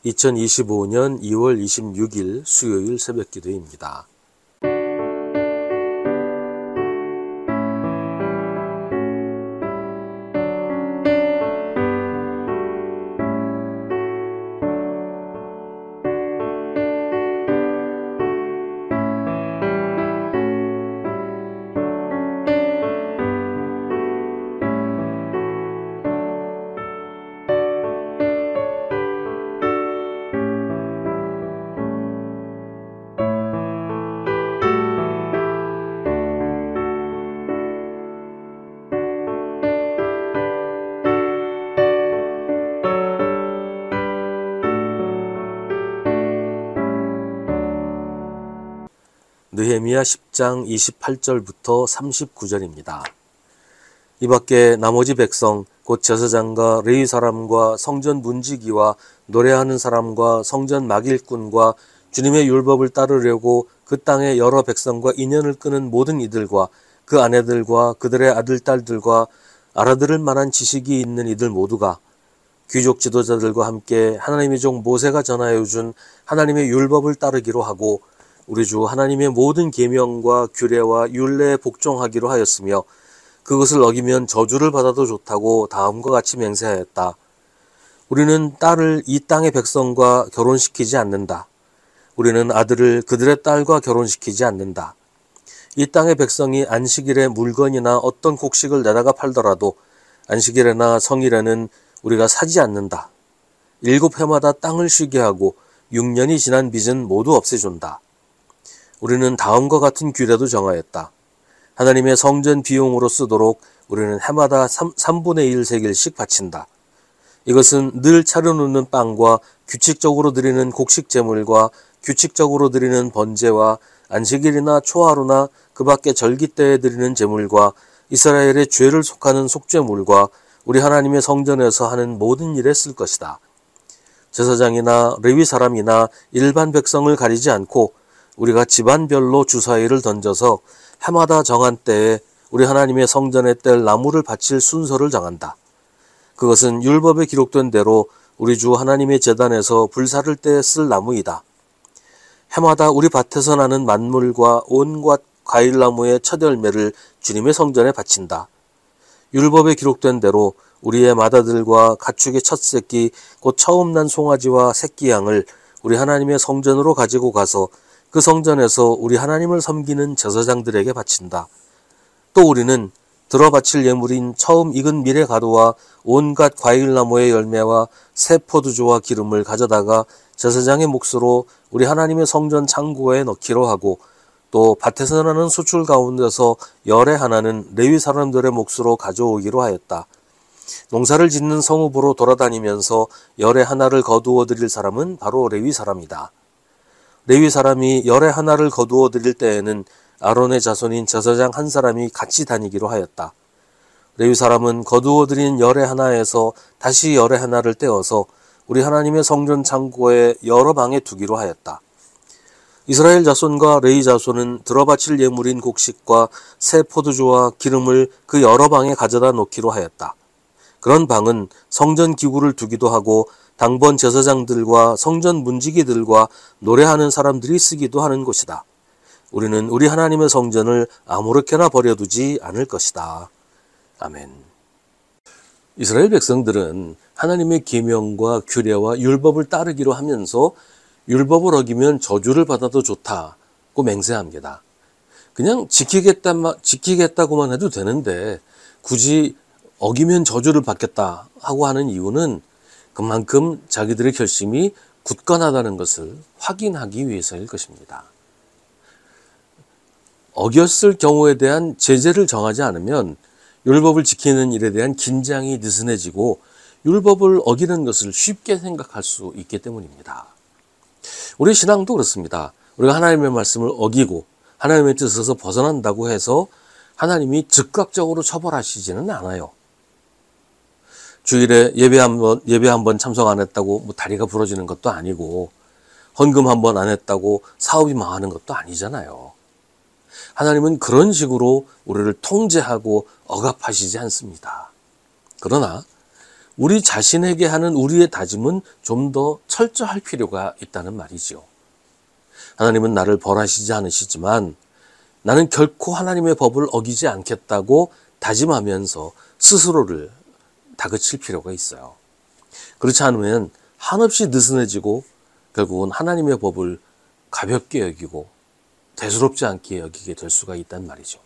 2025년 2월 26일 수요일 새벽기도입니다. 느헤미야 10장 28절부터 39절입니다. 이 밖에 나머지 백성 곧 제사장과 레위 사람과 성전 문지기와 노래하는 사람과 성전 막일꾼과 주님의 율법을 따르려고 그 땅의 여러 백성과 인연을 끄는 모든 이들과 그 아내들과 그들의 아들 딸들과 알아들을 만한 지식이 있는 이들 모두가 귀족 지도자들과 함께 하나님의 종 모세가 전하여 준 하나님의 율법을 따르기로 하고 우리 주 하나님의 모든 계명과 규례와 율례에 복종하기로 하였으며 그것을 어기면 저주를 받아도 좋다고 다음과 같이 맹세하였다. 우리는 딸을 이 땅의 백성과 결혼시키지 않는다. 우리는 아들을 그들의 딸과 결혼시키지 않는다. 이 땅의 백성이 안식일에 물건이나 어떤 곡식을 내다가 팔더라도 안식일에나 성일에는 우리가 사지 않는다. 7해마다 땅을 쉬게 하고 6년이 지난 빚은 모두 없애준다. 우리는 다음과 같은 규례도 정하였다. 하나님의 성전 비용으로 쓰도록 우리는 해마다 3분의 1 세겔씩 바친다. 이것은 늘 차려놓는 빵과 규칙적으로 드리는 곡식 제물과 규칙적으로 드리는 번제와 안식일이나 초하루나 그 밖에 절기 때에 드리는 제물과 이스라엘의 죄를 속하는 속죄물과 우리 하나님의 성전에서 하는 모든 일에 쓸 것이다. 제사장이나 레위 사람이나 일반 백성을 가리지 않고 우리가 집안별로 주사위를 던져서 해마다 정한 때에 우리 하나님의 성전에 뗄 나무를 바칠 순서를 정한다. 그것은 율법에 기록된 대로 우리 주 하나님의 제단에서 불사를 때 쓸 나무이다. 해마다 우리 밭에서 나는 만물과 온갖 과일나무의 첫 열매를 주님의 성전에 바친다. 율법에 기록된 대로 우리의 맏아들과 가축의 첫 새끼 곧 처음 난 송아지와 새끼 양을 우리 하나님의 성전으로 가지고 가서 그 성전에서 우리 하나님을 섬기는 제사장들에게 바친다. 또 우리는 들어 바칠 예물인 처음 익은 미레가루와 온갖 과일나무의 열매와 새 포도주와 기름을 가져다가 제사장의 몫으로 우리 하나님의 성전 창고에 넣기로 하고 또 밭에서 나는 수출 가운데서 열의 하나는 레위 사람들의 몫으로 가져오기로 하였다. 농사를 짓는 성읍으로 돌아다니면서 열의 하나를 거두어 드릴 사람은 바로 레위 사람이다. 레위 사람이 열의 하나를 거두어 드릴 때에는 아론의 자손인 제사장 한 사람이 같이 다니기로 하였다. 레위 사람은 거두어 드린 열의 하나에서 다시 열의 하나를 떼어서 우리 하나님의 성전 창고의 여러 방에 두기로 하였다. 이스라엘 자손과 레위 자손은 들어바칠 예물인 곡식과 새 포도주와 기름을 그 여러 방에 가져다 놓기로 하였다. 그런 방은 성전 기구를 두기도 하고 당번 제사장들과 성전 문지기들과 노래하는 사람들이 쓰기도 하는 곳이다. 우리는 우리 하나님의 성전을 아무렇게나 버려두지 않을 것이다. 아멘. 이스라엘 백성들은 하나님의 계명과 규례와 율법을 따르기로 하면서 율법을 어기면 저주를 받아도 좋다고 맹세합니다. 그냥 지키겠다고만 해도 되는데 굳이 어기면 저주를 받겠다 하고 하는 이유는 그만큼 자기들의 결심이 굳건하다는 것을 확인하기 위해서일 것입니다. 어겼을 경우에 대한 제재를 정하지 않으면 율법을 지키는 일에 대한 긴장이 느슨해지고 율법을 어기는 것을 쉽게 생각할 수 있기 때문입니다. 우리 신앙도 그렇습니다. 우리가 하나님의 말씀을 어기고 하나님의 뜻에서 벗어난다고 해서 하나님이 즉각적으로 처벌하시지는 않아요. 주일에 예배 한 번 참석 안 했다고 뭐 다리가 부러지는 것도 아니고 헌금 한 번 안 했다고 사업이 망하는 것도 아니잖아요. 하나님은 그런 식으로 우리를 통제하고 억압하시지 않습니다. 그러나 우리 자신에게 하는 우리의 다짐은 좀 더 철저할 필요가 있다는 말이지요. 하나님은 나를 벌하시지 않으시지만 나는 결코 하나님의 법을 어기지 않겠다고 다짐하면서 스스로를 다그칠 필요가 있어요. 그렇지 않으면 한없이 느슨해지고 결국은 하나님의 법을 가볍게 여기고 대수롭지 않게 여기게 될 수가 있단 말이죠.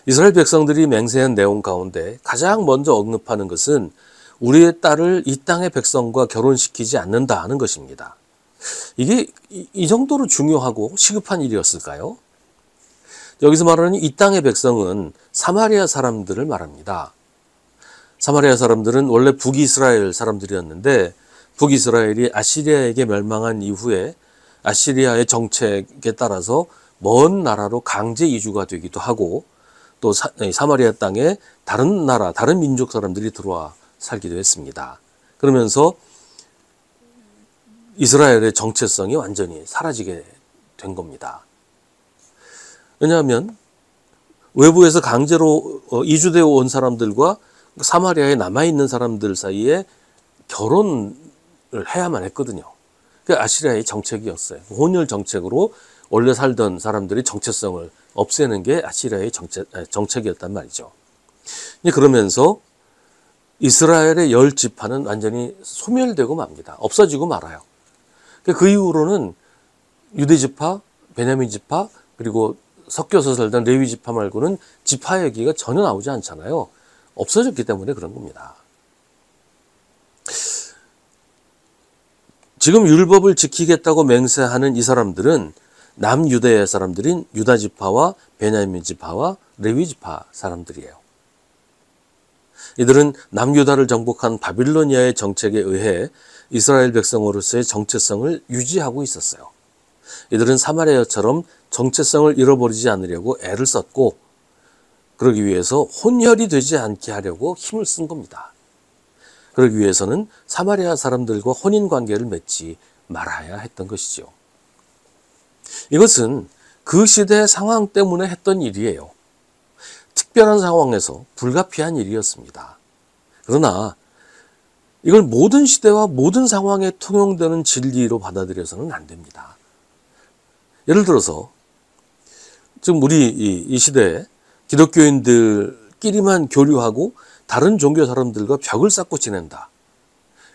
이스라엘 백성들이 맹세한 내용 가운데 가장 먼저 언급하는 것은 우리의 딸을 이 땅의 백성과 결혼시키지 않는다 하는 것입니다. 이게 이 정도로 중요하고 시급한 일이었을까요? 여기서 말하는 이 땅의 백성은 사마리아 사람들을 말합니다. 사마리아 사람들은 원래 북이스라엘 사람들이었는데 북이스라엘이 아시리아에게 멸망한 이후에 아시리아의 정책에 따라서 먼 나라로 강제 이주가 되기도 하고 또 사마리아 땅에 다른 나라, 다른 민족 사람들이 들어와 살기도 했습니다. 그러면서 이스라엘의 정체성이 완전히 사라지게 된 겁니다. 왜냐하면 외부에서 강제로 이주되어 온 사람들과 사마리아에 남아있는 사람들 사이에 결혼을 해야만 했거든요. 그게 아시리아의 정책이었어요. 혼혈 정책으로 원래 살던 사람들이 정체성을 없애는 게 아시리아의 정책이었단 말이죠. 그러면서 이스라엘의 10지파는 완전히 소멸되고 맙니다. 없어지고 말아요. 그 이후로는 유대지파, 베냐민지파, 그리고 섞여서 살던 레위지파 말고는 지파 얘기가 전혀 나오지 않잖아요. 없어졌기 때문에 그런 겁니다. 지금 율법을 지키겠다고 맹세하는 이 사람들은 남유대의 사람들인 유다지파와 베냐민지파와 레위지파 사람들이에요. 이들은 남유다를 정복한 바빌로니아의 정책에 의해 이스라엘 백성으로서의 정체성을 유지하고 있었어요. 이들은 사마리아처럼 정체성을 잃어버리지 않으려고 애를 썼고 그러기 위해서 혼혈이 되지 않게 하려고 힘을 쓴 겁니다. 그러기 위해서는 사마리아 사람들과 혼인관계를 맺지 말아야 했던 것이죠. 이것은 그 시대의 상황 때문에 했던 일이에요. 특별한 상황에서 불가피한 일이었습니다. 그러나 이걸 모든 시대와 모든 상황에 통용되는 진리로 받아들여서는 안 됩니다. 예를 들어서 지금 우리 이 시대에 기독교인들끼리만 교류하고 다른 종교 사람들과 벽을 쌓고 지낸다.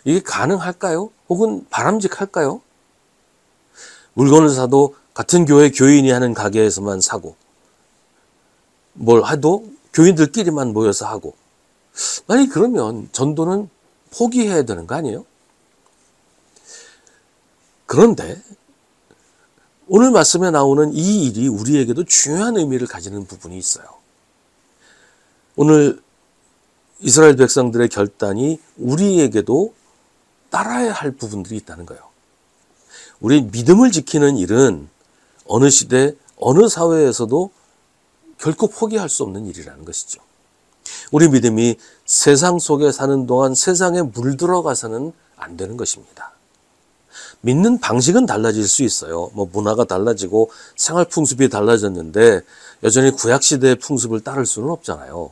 이게 가능할까요? 혹은 바람직할까요? 물건을 사도 같은 교회 교인이 하는 가게에서만 사고 뭘 해도 교인들끼리만 모여서 하고 만약 그러면 전도는 포기해야 되는 거 아니에요? 그런데 오늘 말씀에 나오는 이 일이 우리에게도 중요한 의미를 가지는 부분이 있어요. 오늘 이스라엘 백성들의 결단이 우리에게도 따라야 할 부분들이 있다는 거예요. 우리 믿음을 지키는 일은 어느 시대, 어느 사회에서도 결코 포기할 수 없는 일이라는 것이죠. 우리 믿음이 세상 속에 사는 동안 세상에 물들어가서는 안 되는 것입니다. 믿는 방식은 달라질 수 있어요. 문화가 달라지고 생활 풍습이 달라졌는데 여전히 구약시대의 풍습을 따를 수는 없잖아요.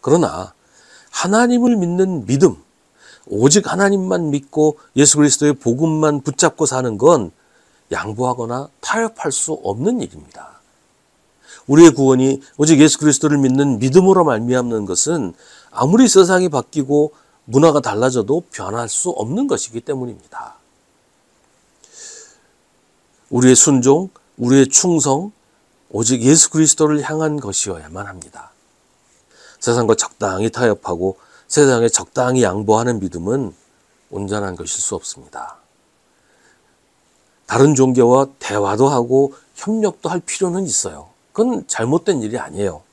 그러나 하나님을 믿는 믿음, 오직 하나님만 믿고 예수 그리스도의 복음만 붙잡고 사는 건 양보하거나 타협할 수 없는 일입니다. 우리의 구원이 오직 예수 그리스도를 믿는 믿음으로 말미암는 것은 아무리 세상이 바뀌고 문화가 달라져도 변할 수 없는 것이기 때문입니다. 우리의 순종, 우리의 충성, 오직 예수 그리스도를 향한 것이어야만 합니다. 세상과 적당히 타협하고 세상에 적당히 양보하는 믿음은 온전한 것일 수 없습니다. 다른 종교와 대화도 하고 협력도 할 필요는 있어요. 그건 잘못된 일이 아니에요.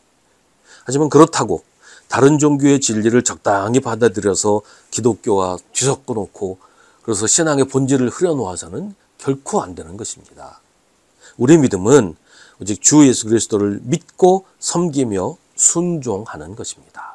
하지만 그렇다고 다른 종교의 진리를 적당히 받아들여서 기독교와 뒤섞어 놓고 그래서 신앙의 본질을 흐려놓아서는 결코 안 되는 것입니다. 우리 믿음은 오직 주 예수 그리스도를 믿고 섬기며 순종하는 것입니다.